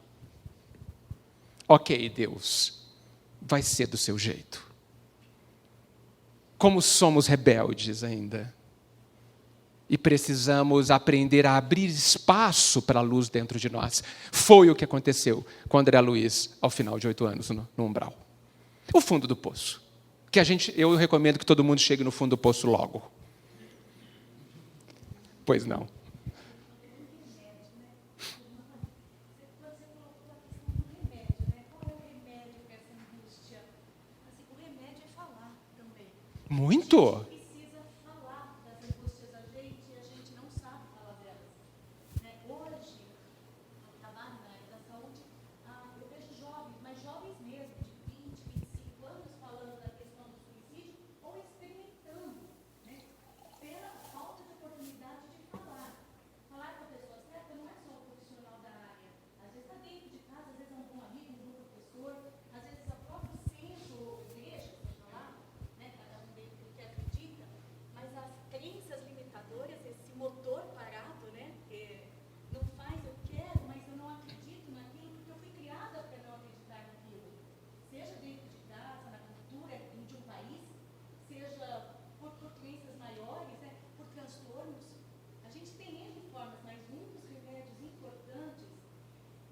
ok, Deus, vai ser do seu jeito. Como somos rebeldes ainda. E precisamos aprender a abrir espaço para a luz dentro de nós. Foi o que aconteceu com André Luiz ao final de 8 anos no umbral. O fundo do poço. Que eu recomendo que todo mundo chegue no fundo do poço logo. Pois não. Muito. Precisa falar das angústias da gente e a gente não sabe falar delas. Hoje, eu trabalho na área da saúde, eu vejo jovens, mas jovens mesmo, de 20, 25 anos, falando da questão do suicídio ou experimentando, pela falta de oportunidade de falar. Falar com a pessoa certa não é só o profissional da área. Às vezes está dentro de casa, às vezes é um bom amigo, um bom professor, às vezes é o próprio centro, igreja, seja lá, cada um dentro do que acredita, mas as crenças limitadoras, esse motor parado, não faz, eu quero, mas eu não acredito naquilo, porque eu fui criada para não acreditar naquilo. Seja dentro de casa, na cultura de um país, seja por crenças maiores, por transtornos. A gente tem N formas, mas um dos remédios importantes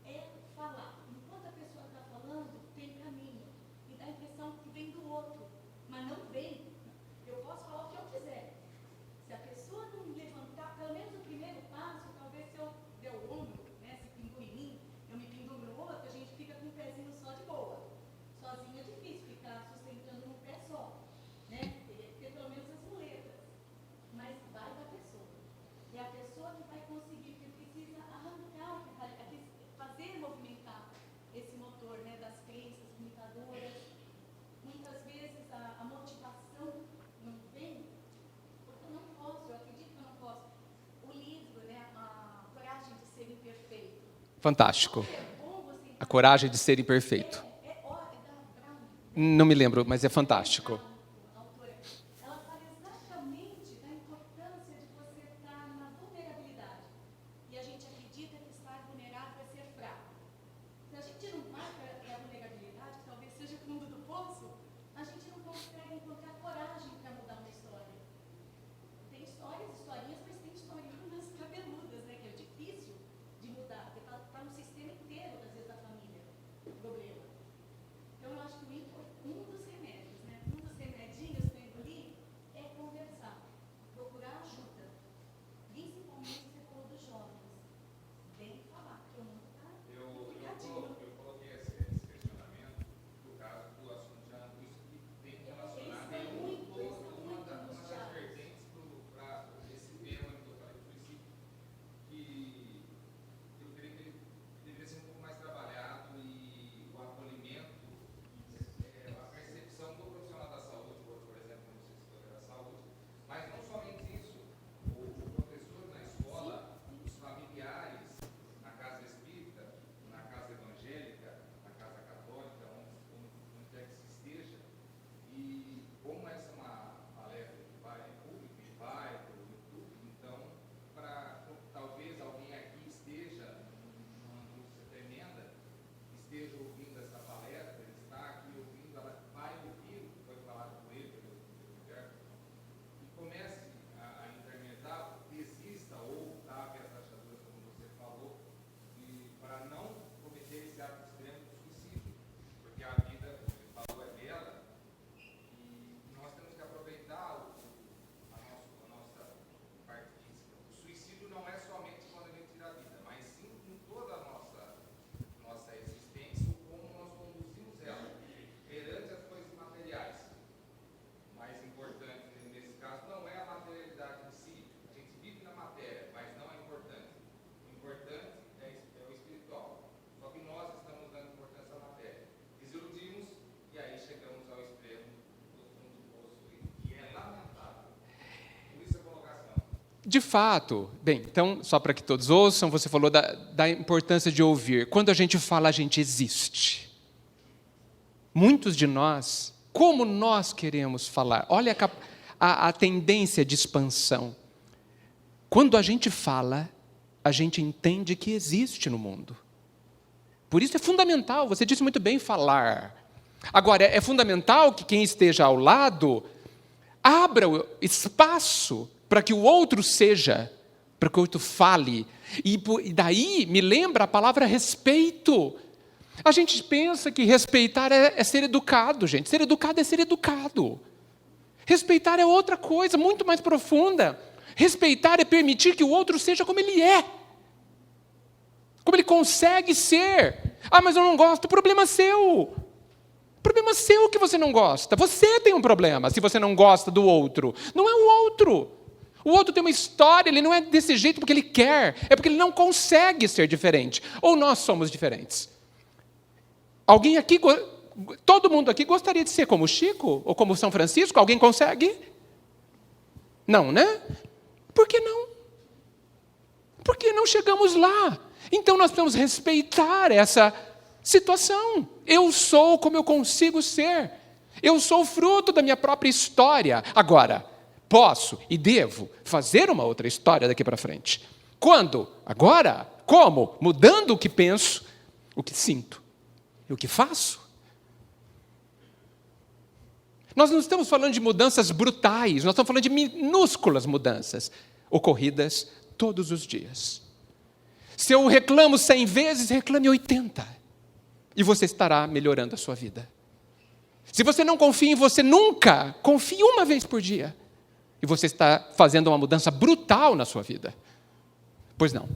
é falar. Enquanto a pessoa está falando, tem caminho. E dá a impressão que vem do outro. Mas não vem. Eu posso falar o que eu quiser. Se a pessoa não levantar, pelo menos o primeiro passo, talvez se eu der o ombro, se pendura em mim, eu me penduro no outro, a gente fica com um pezinho só de boa. Sozinho é difícil ficar sustentando num pé só. Ter pelo menos as muletas. Mas vai da pessoa. É a pessoa que vai conseguir, que precisa arrancar, fazer movimentar esse motor das crenças limitadoras. Muitas vezes a motivação não vem, porque eu não posso, eu acredito que eu não posso. O livro, a coragem de ser imperfeito. Fantástico. É bom você A coragem de ser imperfeito. da Brown, Não me lembro, mas é fantástico. a autora. Ela fala exatamente da importância de você estar na vulnerabilidade. E a gente acredita que estar vulnerável é ser fraco. Se a gente não vai para a vulnerabilidade, que talvez seja o fundo do poço, a gente não consegue encontrar coragem para mudar uma história. Tem historinhas, mas tem historinhas cabeludas, que é difícil de mudar, porque está no sistema inteiro, às vezes, da família, o problema. Então, eu acho que um dos remédios, um dos remédios De fato, bem, então, só para que todos ouçam, você falou da importância de ouvir. Quando a gente fala, a gente existe. Muitos de nós, como nós queremos falar? Olha a tendência de expansão. Quando a gente fala, a gente entende que existe no mundo. Por isso é fundamental, você disse muito bem, falar. Agora, é fundamental que quem esteja ao lado abra o espaço para que o outro seja, para que o outro fale. E daí me lembra a palavra respeito. A gente pensa que respeitar é ser educado, gente. Ser educado é ser educado. Respeitar é outra coisa, muito mais profunda. Respeitar é permitir que o outro seja como ele é. Como ele consegue ser. Ah, mas eu não gosto. Problema seu. Problema seu que você não gosta. Você tem um problema se você não gosta do outro. Não é o outro. O outro tem uma história, ele não é desse jeito porque ele quer. É porque ele não consegue ser diferente. Ou nós somos diferentes. Alguém aqui, todo mundo aqui gostaria de ser como o Chico? Ou como São Francisco? Alguém consegue? Não, né? Por que não? Por que não chegamos lá? Então nós precisamos respeitar essa situação. Eu sou como eu consigo ser. Eu sou fruto da minha própria história. Agora, posso e devo fazer uma outra história daqui para frente. Quando? Agora. Como? Mudando o que penso, o que sinto e o que faço. Nós não estamos falando de mudanças brutais, nós estamos falando de minúsculas mudanças ocorridas todos os dias. Se eu reclamo 100 vezes, reclame 80. E você estará melhorando a sua vida. Se você não confia em você nunca, confie uma vez por dia. E você está fazendo uma mudança brutal na sua vida. Pois não.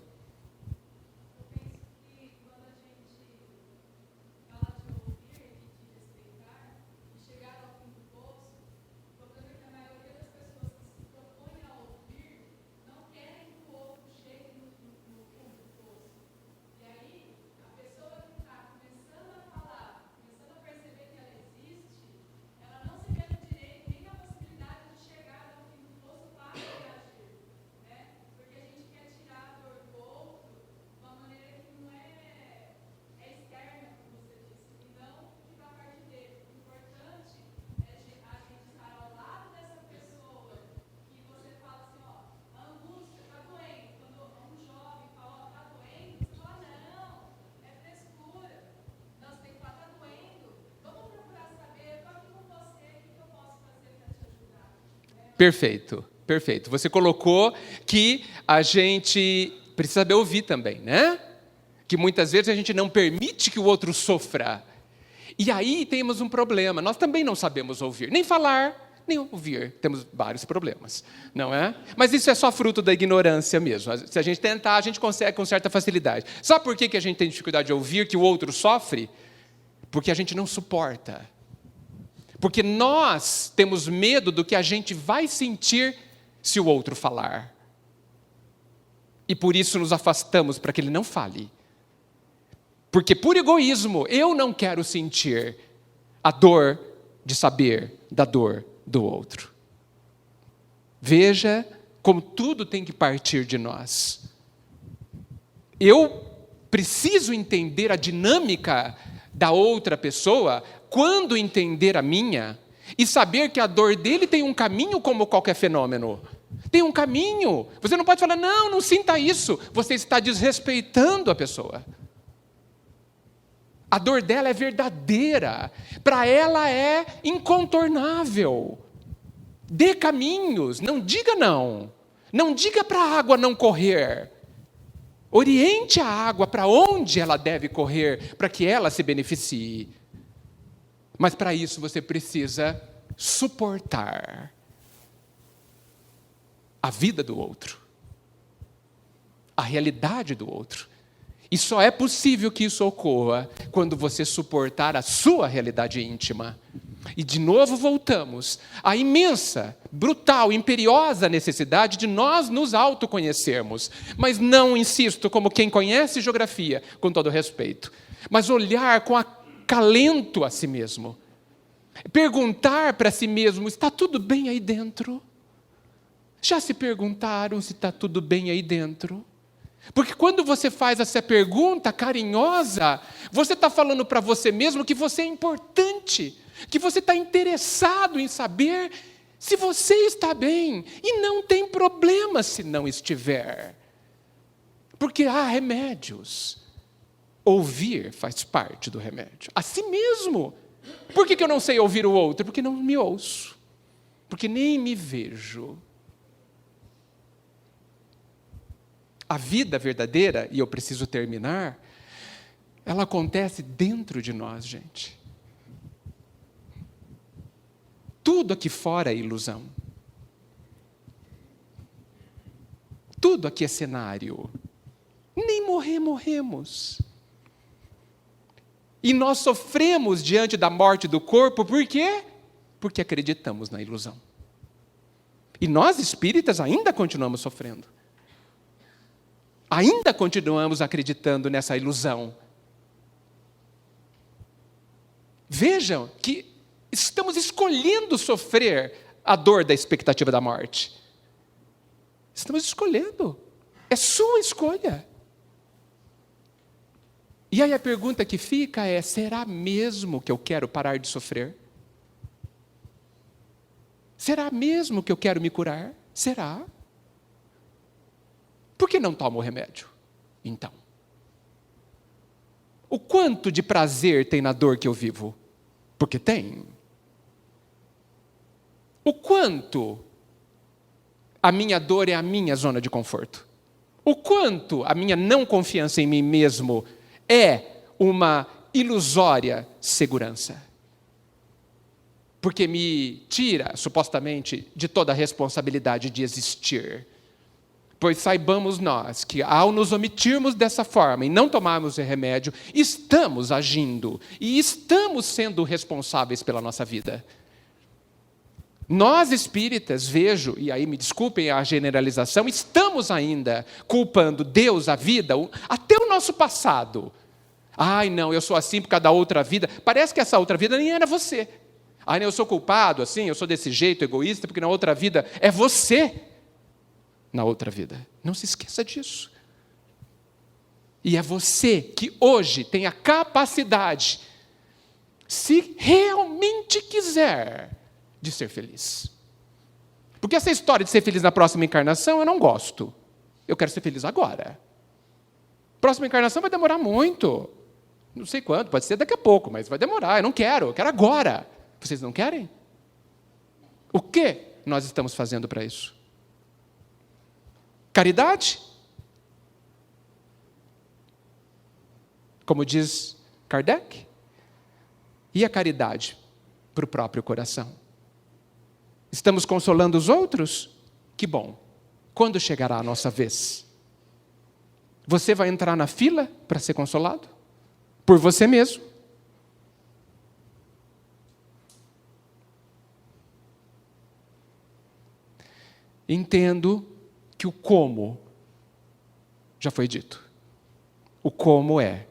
Perfeito, perfeito. Você colocou que a gente precisa saber ouvir também, né? Que muitas vezes a gente não permite que o outro sofra. E aí temos um problema. Nós também não sabemos ouvir, nem falar, nem ouvir. Temos vários problemas, não é? Mas isso é só fruto da ignorância mesmo. Se a gente tentar, a gente consegue com certa facilidade. Sabe por que a gente tem dificuldade de ouvir que o outro sofre? Porque a gente não suporta. Porque nós temos medo do que a gente vai sentir se o outro falar. E por isso nos afastamos para que ele não fale. Porque por egoísmo, eu não quero sentir a dor de saber da dor do outro. Veja como tudo tem que partir de nós. Eu preciso entender a dinâmica da outra pessoa quando entender a minha e saber que a dor dele tem um caminho como qualquer fenômeno. Tem um caminho. Você não pode falar, não sinta isso. Você está desrespeitando a pessoa. A dor dela é verdadeira. Para ela é incontornável. Dê caminhos. Não diga não. Não diga para a água não correr. Oriente a água para onde ela deve correr, para que ela se beneficie. Mas para isso você precisa suportar a vida do outro, a realidade do outro. E só é possível que isso ocorra quando você suportar a sua realidade íntima. E de novo voltamos à imensa, brutal, imperiosa necessidade de nós nos autoconhecermos. Mas não, insisto, como quem conhece geografia, com todo respeito, mas olhar com acalento a si mesmo. Perguntar para si mesmo, está tudo bem aí dentro? Já se perguntaram se está tudo bem aí dentro? Porque quando você faz essa pergunta carinhosa, você está falando para você mesmo que você é importante, que você está interessado em saber se você está bem, e não tem problema se não estiver. Porque há remédios. Ouvir faz parte do remédio. Assim mesmo. Por que eu não sei ouvir o outro? Porque não me ouço. Porque nem me vejo. A vida verdadeira, e eu preciso terminar, ela acontece dentro de nós, gente. Tudo aqui fora é ilusão. Tudo aqui é cenário. Nem morremos. E nós sofremos diante da morte do corpo, por quê? Porque acreditamos na ilusão. E nós, espíritas, ainda continuamos sofrendo. Ainda continuamos acreditando nessa ilusão. Vejam que estamos escolhendo sofrer a dor da expectativa da morte. Estamos escolhendo. É sua escolha. E aí a pergunta que fica é: será mesmo que eu quero parar de sofrer? Será mesmo que eu quero me curar? Será? Por que não tomo o remédio? Então. O quanto de prazer tem na dor que eu vivo? Porque tem. O quanto a minha dor é a minha zona de conforto? O quanto a minha não confiança em mim mesmo é uma ilusória segurança? Porque me tira, supostamente, de toda a responsabilidade de existir. Pois saibamos nós que, ao nos omitirmos dessa forma e não tomarmos o remédio, estamos agindo e estamos sendo responsáveis pela nossa vida. Nós espíritas, vejo, e aí me desculpem a generalização, estamos ainda culpando Deus, a vida, até o nosso passado. Ai, não, eu sou assim por causa da outra vida. Parece que essa outra vida nem era você. Ai, não, eu sou culpado, assim, eu sou desse jeito, egoísta, porque na outra vida é você. Na outra vida. Não se esqueça disso. E é você que hoje tem a capacidade, se realmente quiser, de ser feliz. Porque essa história de ser feliz na próxima encarnação, eu não gosto. Eu quero ser feliz agora. Próxima encarnação vai demorar muito. Não sei quanto, pode ser daqui a pouco, mas vai demorar. Eu quero agora. Vocês não querem? O que nós estamos fazendo para isso? Caridade? Como diz Kardec? E a caridade para o próprio coração? Estamos consolando os outros? Que bom. Quando chegará a nossa vez? Você vai entrar na fila para ser consolado? Por você mesmo. Entendo que o como já foi dito. O como é: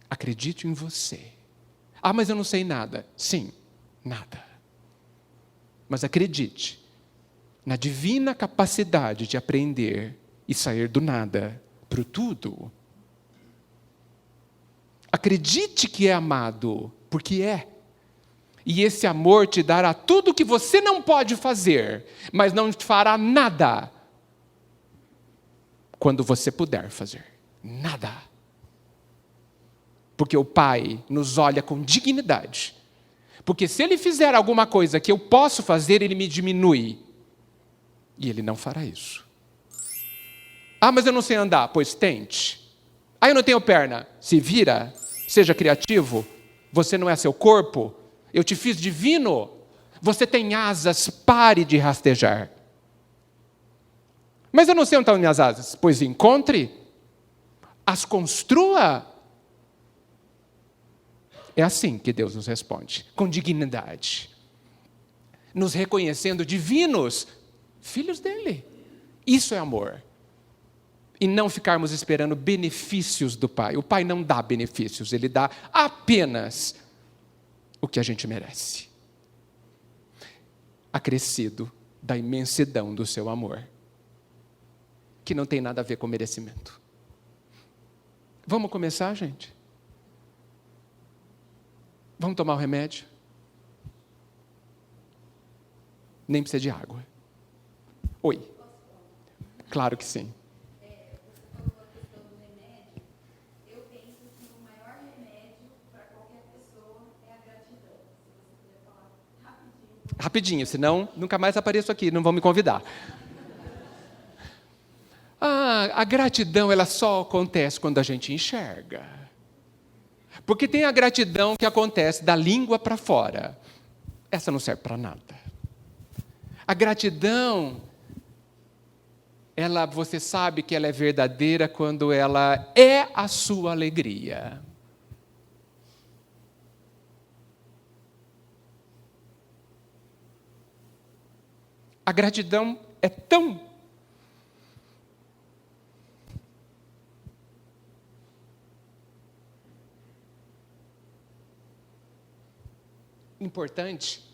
acredite em você. Ah, mas eu não sei nada. Sim, nada. Mas acredite na divina capacidade de aprender e sair do nada para o tudo. Acredite que é amado, porque é. E esse amor te dará tudo o que você não pode fazer, mas não te fará nada quando você puder fazer. Nada. Porque o Pai nos olha com dignidade. Porque se Ele fizer alguma coisa que eu posso fazer, Ele me diminui. E Ele não fará isso. Ah, mas eu não sei andar. Pois tente. Ah, eu não tenho perna. Se vira. Seja criativo. Você não é seu corpo. Eu te fiz divino. Você tem asas, pare de rastejar. Mas eu não sei onde estão minhas asas. Pois encontre, as construa. É assim que Deus nos responde, com dignidade. Nos reconhecendo divinos, filhos dele. Isso é amor. E não ficarmos esperando benefícios do Pai. O Pai não dá benefícios, Ele dá apenas o que a gente merece. Acrescido da imensidão do seu amor, que não tem nada a ver com merecimento. Vamos começar, gente? Vamos tomar o remédio? Nem precisa de água. Oi. Claro que sim. Você falou a questão do remédio. Eu penso que o maior remédio para qualquer pessoa é a gratidão. Se você puder falar rapidinho. Rapidinho, senão nunca mais apareço aqui, não vão me convidar. A gratidão, ela só acontece quando a gente enxerga. Porque tem a gratidão que acontece da língua para fora. Essa não serve para nada. A gratidão, você sabe que ela é verdadeira quando ela é a sua alegria. A gratidão é tão importante,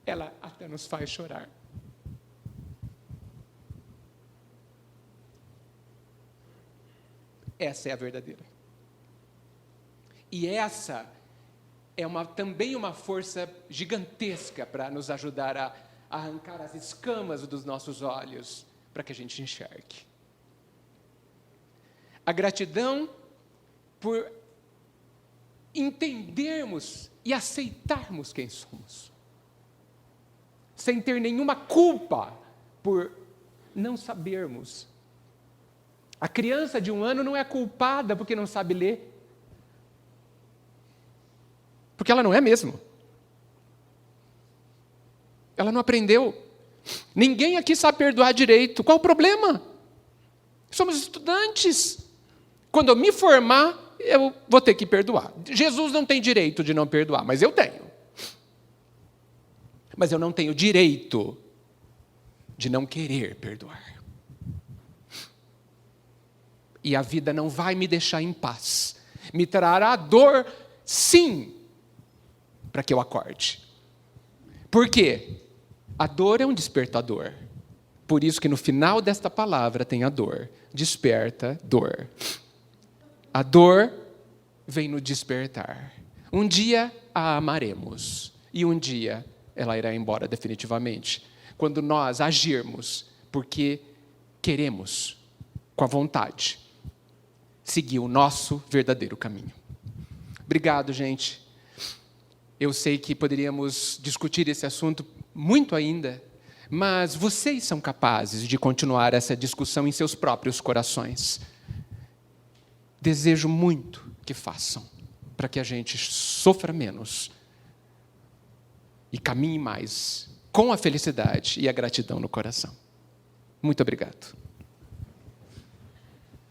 ela até nos faz chorar. Essa é a verdadeira. E essa é também uma força gigantesca para nos ajudar a arrancar as escamas dos nossos olhos, para que a gente enxergue. A gratidão por entendermos e aceitarmos quem somos, sem ter nenhuma culpa por não sabermos. A criança de 1 ano não é culpada porque não sabe ler, porque ela não é mesmo. Ela não aprendeu. Ninguém aqui sabe perdoar direito. Qual o problema? Somos estudantes. Quando eu me formar, eu vou ter que perdoar. Jesus não tem direito de não perdoar, mas eu tenho. Mas eu não tenho direito de não querer perdoar. E a vida não vai me deixar em paz. Me trará dor, sim, para que eu acorde. Por quê? A dor é um despertador. Por isso que no final desta palavra tem a dor. Desperta dor. A dor vem no despertar. Um dia a amaremos. E um dia ela irá embora definitivamente. Quando nós agirmos porque queremos, com a vontade, seguir o nosso verdadeiro caminho. Obrigado, gente. Eu sei que poderíamos discutir esse assunto muito ainda, mas vocês são capazes de continuar essa discussão em seus próprios corações. Desejo muito que façam, para que a gente sofra menos e caminhe mais com a felicidade e a gratidão no coração. Muito obrigado.